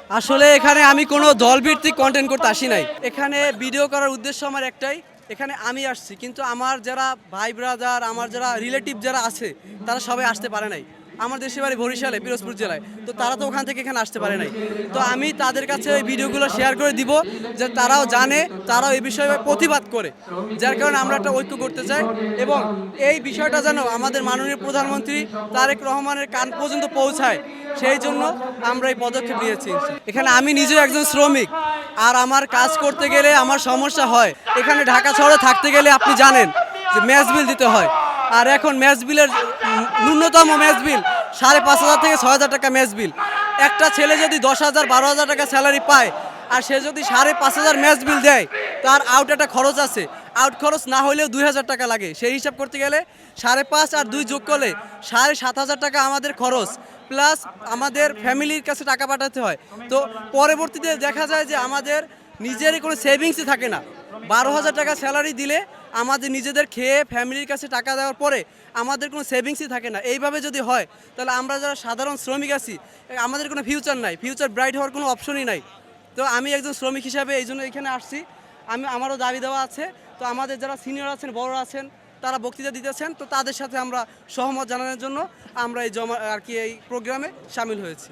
আসলে এখানে আমি কোনো দলভিত্তিক কন্টেন্ট করতে আসি নাই। এখানে ভিডিও করার উদ্দেশ্য আমার একটাই, এখানে আমি আসছি কিন্তু আমার যারা ভাই ব্রাদার, আমার যারা রিলেটিভ যারা আছে তারা সবাই আসতে পারে নাই। আমার দেশের বাড়ি বরিশালে, পিরোজপুর জেলায়। তো তারা তো ওখান থেকে এখানে আসতে পারে নাই। তো আমি তাদের কাছে ওই ভিডিওগুলো শেয়ার করে দিব, যে তারাও জানে, তারাও এই বিষয়ে প্রতিবাদ করে। যার কারণে আমরা একটা ঐক্য করতে চাই এবং এই বিষয়টা যেন আমাদের মাননীয় প্রধানমন্ত্রী তারেক রহমানের কান পর্যন্ত পৌঁছায়, সেই জন্য আমরা এই পদক্ষেপ নিয়েছি। এখানে আমি নিজেও একজন শ্রমিক, আর আমার কাজ করতে গেলে আমার সমস্যা হয়। এখানে ঢাকা শহরে থাকতে গেলে আপনি জানেন যে মেস বিল দিতে হয়, আর এখন মেস বিলের ন্যূনতম মেস বিল 5,500 থেকে 6,000 টাকা মেস বিল। একটা ছেলে যদি 10,000 12,000 টাকা স্যালারি পায় আর সে যদি 5,500 মেস বিল দেয়, তার আউট একটা খরচ আছে, আউট খরচ না হলেও 2,000 টাকা লাগে। সেই হিসাব করতে গেলে 5.5 আর 2 যোগ করলে 7,500 টাকা আমাদের খরচ, প্লাস আমাদের ফ্যামিলির কাছে টাকা পাঠাতে হয়। তো পরবর্তীতে দেখা যায় যে আমাদের নিজেরই কোনো সেভিংসই থাকে না। 12,000 টাকা স্যালারি দিলে আমাদের নিজেদের খেয়ে ফ্যামিলির কাছে টাকা দেওয়ার পরে আমাদের কোনো সেভিংসই থাকে না। এইভাবে যদি হয় তাহলে আমরা যারা সাধারণ শ্রমিক আছি আমাদের কোনো ফিউচার নাই, ফিউচার ব্রাইট হওয়ার কোনো অপশনই নাই। তো আমি একজন শ্রমিক হিসাবে এই জন্য এখানে আসছি। আমারও দাবি দেওয়া আছে। তো আমাদের যারা সিনিয়র আছেন, বড় আছেন, তারা বক্তৃতা দিতেছেন, তো তাদের সাথে আমরা সহমত জানানোর জন্য আমরা এই এই প্রোগ্রামে সামিল হয়েছি।